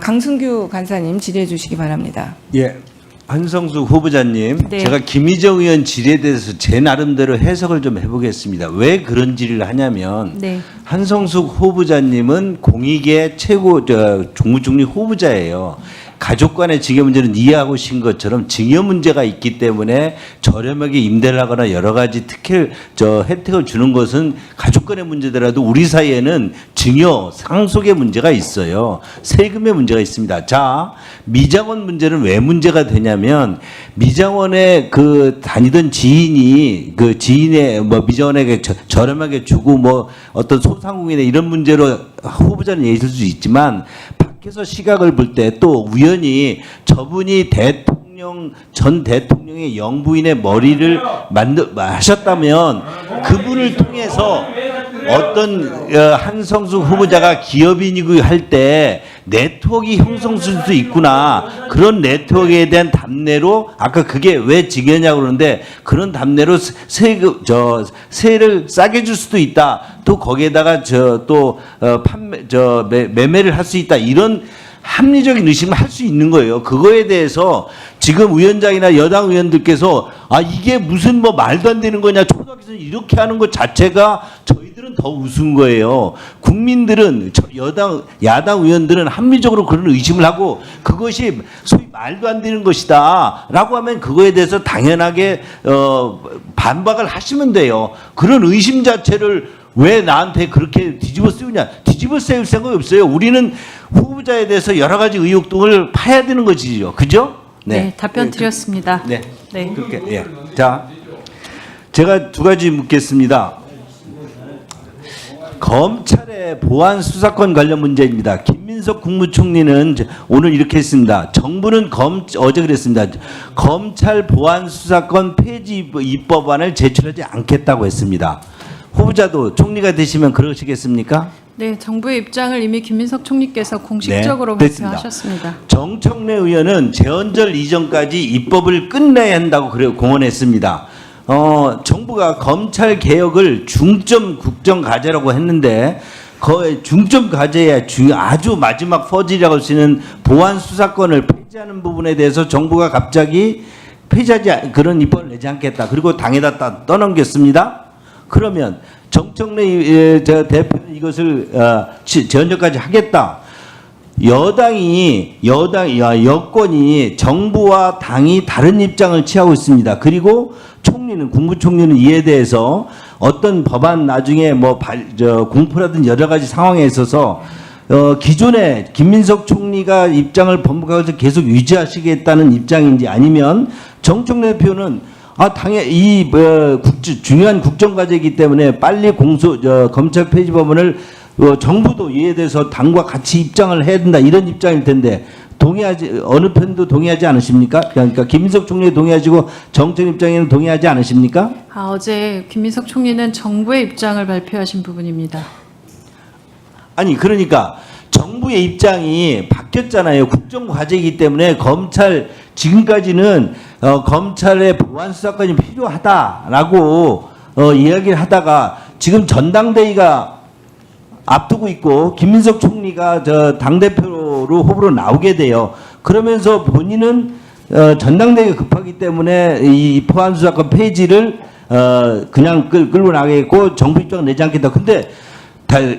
강승규 간사님 질의해 주시기 바랍니다. 예, 한성수 후보자님, 네. 제가 김희정 의원 질의에 대해서 제 나름대로 해석을 좀 해보겠습니다. 왜 그런 질의를 하냐면 네. 한성수 후보자님은 공익의 최고 국무총리 후보자예요. 가족 간의 증여 문제는 이해하고 신 것처럼 증여 문제가 있기 때문에 저렴하게 임대를 하거나 여러 가지 혜택을 주는 것은 가족 간의 문제더라도 우리 사이에는 증여 상속의 문제가 있어요. 세금의 문제가 있습니다. 자, 미장원 문제는 왜 문제가 되냐면 미장원에 다니던 지인이 지인의 미장원에게 저렴하게 주고 어떤 소상공인의 이런 문제로 후보자는 얘기할 수 있지만 밖에서 시각을 볼 때 또 우연히 저분이 전 대통령의 영부인의 머리를 하셨다면 그분을 통해서 어떤 한성수 후보자가 기업인이고 할 때 네트워크 형성될 수도 있구나. 그런 네트워크에 대한 답례로 아까 그게 왜 증여냐고 그러는데 그런 답례로 세를 싸게 줄 수도 있다. 또 거기에다가 매매를 할 수 있다. 이런 합리적인 의심을 할 수 있는 거예요. 그거에 대해서 지금 위원장이나 여당 의원들께서 이게 무슨 말도 안 되는 거냐, 초등학교에서 이렇게 하는 것 자체가 저희들은 더 우스운 거예요. 국민들은 야당 의원들은 합리적으로 그런 의심을 하고 그것이 소위 말도 안 되는 것이다 라고 하면 그거에 대해서 당연하게 반박을 하시면 돼요. 그런 의심 자체를 왜 나한테 그렇게 뒤집어 쓰느냐? 뒤집어 쓰일 생각이 없어요. 우리는 후보자에 대해서 여러 가지 의혹 등을 파야 되는 것이죠. 그죠? 네, 답변 드렸습니다. 네. 네. 그렇게. 예. 자, 제가 두 가지 묻겠습니다. 검찰의 보안 수사권 관련 문제입니다. 김민석 국무총리는 오늘 이렇게 했습니다. 정부는 어제 그랬습니다. 검찰 보안 수사권 폐지 입법안을 제출하지 않겠다고 했습니다. 후보자도 총리가 되시면 그러시겠습니까? 네, 정부의 입장을 이미 김민석 총리께서 공식적으로 네, 됐습니다. 발표하셨습니다. 정청래 의원은 재헌절 이전까지 입법을 끝내야 한다고 공언했습니다. 정부가 검찰 개혁을 중점 국정 과제라고 했는데 거의 중점 과제에 아주 마지막 퍼즐이라고 할 수 있는 보안 수사권을 폐지하는 부분에 대해서 정부가 갑자기 폐지하지 그런 입법을 내지 않겠다. 그리고 당에다 떠넘겼습니다. 그러면 정청래 대표는 이것을 재헌절까지 하겠다. 여권이 정부와 당이 다른 입장을 취하고 있습니다. 그리고 국무총리는 이에 대해서 어떤 법안 나중에 공포라든 여러 가지 상황에 있어서 기존에 김민석 총리가 입장을 번복하면서 계속 유지하시겠다는 입장인지 아니면 정청래 대표는 당연히 중요한 국정과제이기 때문에 빨리 검찰 폐지 법안을 정부도 이에 대해서 당과 같이 입장을 해야 된다 이런 입장일 텐데 어느 편도 동의하지 않으십니까? 그러니까 김민석 총리 동의하시고 정청 입장에는 동의하지 않으십니까? 어제 김민석 총리는 정부의 입장을 발표하신 부분입니다. 아니 그러니까 정부의 입장이 바뀌었잖아요. 국정과제이기 때문에 지금까지는 검찰의 보안 수사권이 필요하다라고 이야기를 하다가 지금 전당대회가 앞두고 있고 김민석 총리가 당대표로 후보로 나오게 돼요. 그러면서 본인은 전당대회가 급하기 때문에 이 보안 수사권 폐지를 그냥 끌고 나가겠고 정부 입장을 내지 않겠다. 근데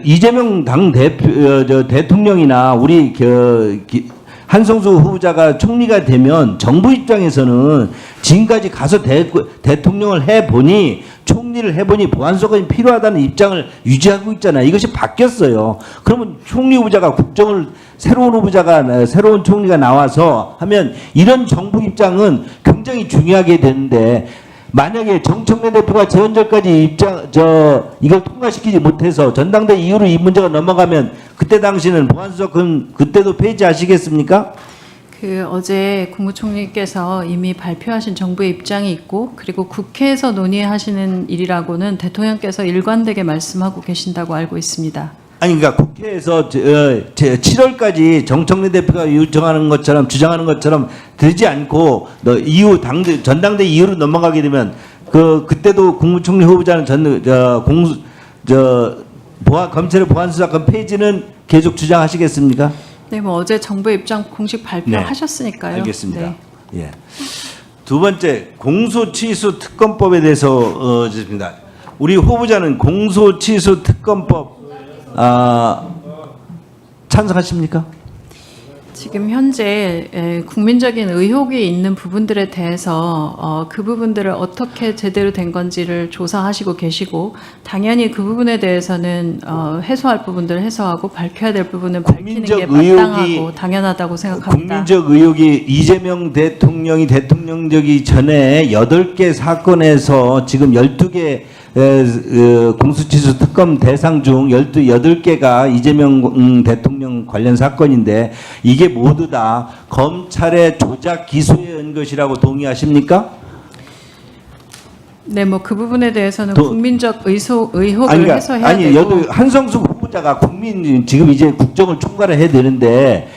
이재명 대통령이나 우리 한성수 후보자가 총리가 되면 정부 입장에서는 지금까지 가서 대통령을 해보니 총리를 해보니 보안수사권이 필요하다는 입장을 유지하고 있잖아요. 이것이 바뀌었어요. 그러면 총리 후보자가 새로운 총리가 나와서 하면 이런 정부 입장은 굉장히 중요하게 되는데 만약에 정청래 대표가 재헌절까지 이걸 통과시키지 못해서 전당대회 이후로 이 문제가 넘어가면 그때 당시는 보안수사권 그때도 폐지하시겠습니까? 어제 국무총리께서 이미 발표하신 정부의 입장이 있고 그리고 국회에서 논의하시는 일이라고는 대통령께서 일관되게 말씀하고 계신다고 알고 있습니다. 아니 그러니까 국회에서 7월까지 정청래 대표가 주장하는 것처럼 되지 않고 전당대회 이후로 넘어가게 되면 그때도 국무총리 후보자는 네. 검찰의 보안 수사권 폐지는 계속 주장하시겠습니까? 네, 뭐 어제 정부의 입장 공식 네. 발표하셨으니까요. 알겠습니다. 네. 예. 두 번째 공소취소 특검법에 대해서 듣습니다. 우리 후보자는 공소취소 특검법 찬성하십니까? 지금 현재 국민적인 의혹이 있는 부분들에 대해서 그 부분들을 어떻게 제대로 된 건지를 조사하시고 계시고 당연히 그 부분에 대해서는 해소할 부분들을 해소하고 밝혀야 될 부분은 밝히는 게 마땅하고 당연하다고 생각합니다. 국민적 의혹이 이재명 대통령이 대통령 되기 전에 8개 사건에서 지금 12개 공수처 특검 대상 중 8개가 이재명 대통령 관련 사건인데 이게 모두 다 검찰의 조작 기소에 은 것이라고 동의하십니까? 네, 뭐 그 부분에 대해서는 국민적 의혹을 그러니까, 해소해야 되고 한성수 후보자가 국민 지금 이제 국정을 총괄을 해야 되는데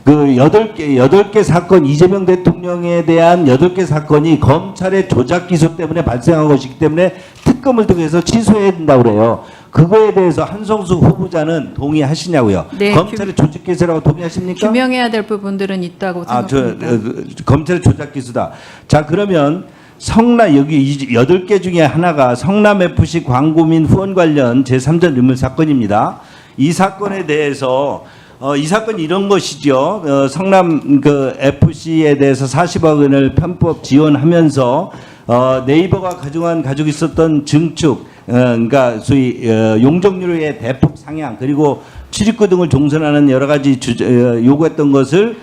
그 8개 사건 이재명 대통령에 대한 8개 사건이 검찰의 조작 기소 때문에 발생한 것이기 때문에 특검을 통해서 취소해야 된다고 그래요. 그거에 대해서 한성수 후보자는 동의하시냐고요. 네, 검찰의 조작 기소라고 동의하십니까? 규명해야 될 부분들은 있다고 생각합니다. 검찰의 조작 기소다. 자, 그러면 성남 여기 8개 중에 하나가 성남 FC 광고민 후원 관련 제3자 뇌물 사건입니다. 이 사건에 대해서 이 사건이 이런 것이죠. 성남 그 FC에 대해서 40억 원을 편법 지원하면서 네이버가 가지고 있었던 증축, 그러니까 소위 용적률의 대폭 상향 그리고 출입구 등을 종선하는 여러 가지 요구했던 것을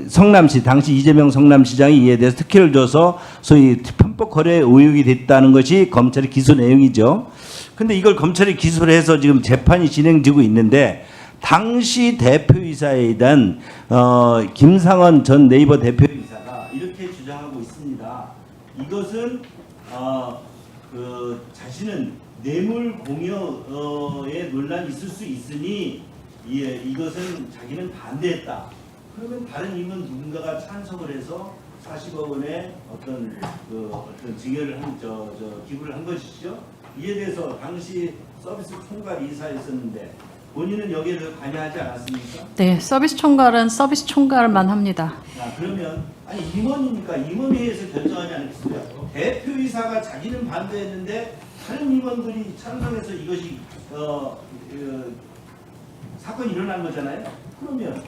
성남시 당시 이재명 성남시장이 이에 대해서 특혜를 줘서 소위 편법 거래 의혹이 됐다는 것이 검찰의 기소 내용이죠. 근데 이걸 검찰이 기소를 해서 지금 재판이 진행되고 있는데. 당시 대표이사이던 김상원 전 네이버 대표이사가 이렇게 주장하고 있습니다. 이것은 자신은 뇌물 공여에 논란이 있을 수 있으니 이것은 자기는 반대했다. 그러면 다른 임원 누군가가 찬성을 해서 40억 원의 어떤 증여를 기부를 한 것이죠. 이에 대해서 당시 서비스 총괄 이사였었는데. 본인은 여기에 대해서 관여하지 않았습니까? 네, 서비스 총괄은 서비스 총괄만 합니다. 그러면 아니 임원이니까 임원회의에서 결정하지 않겠습니까? 대표이사가 자기는 반대했는데 다른 임원들이 찬성해서 이것이 사건이 일어난 거잖아요. 그러면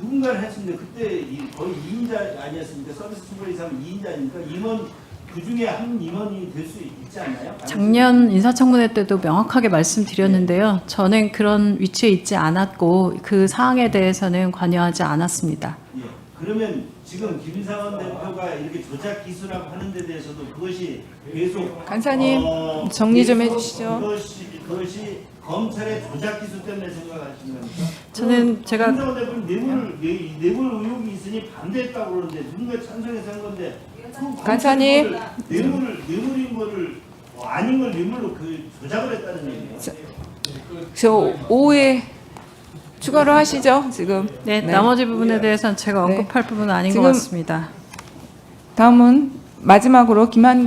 누군가를 했는데 그때 거의 2인자 아니었습니까? 서비스 총괄이사는 2인자니까 임원 그 중에 한 임원이 될 수 있지 않나요? 작년 인사청문회 때도 명확하게 말씀드렸는데요. 저는 그런 위치에 있지 않았고 그 사항에 대해서는 관여하지 않았습니다. 예. 그러면 지금 김상원 대표가 이렇게 조작 기수라고 하는 데 대해서도 그것이 계속 간사님 정리 좀 해주시죠. 그것이 검찰의 조작 기수 때문에 생각하시는 겁니까? 저는 제가 김상원 대표는 뇌물 의혹이 있으니 반대했다고 그러는데 누군가 찬성해서 한 건데 간사님 뇌물인 거를 아닌 걸 뇌물로 조작을 했다는 얘기예요. 저 오후에 추가로 하시죠 지금. 네, 나머지 부분에 대해서는 제가 언급할 부분은 아닌 것 지금 같습니다. 다음은 마지막으로 김한길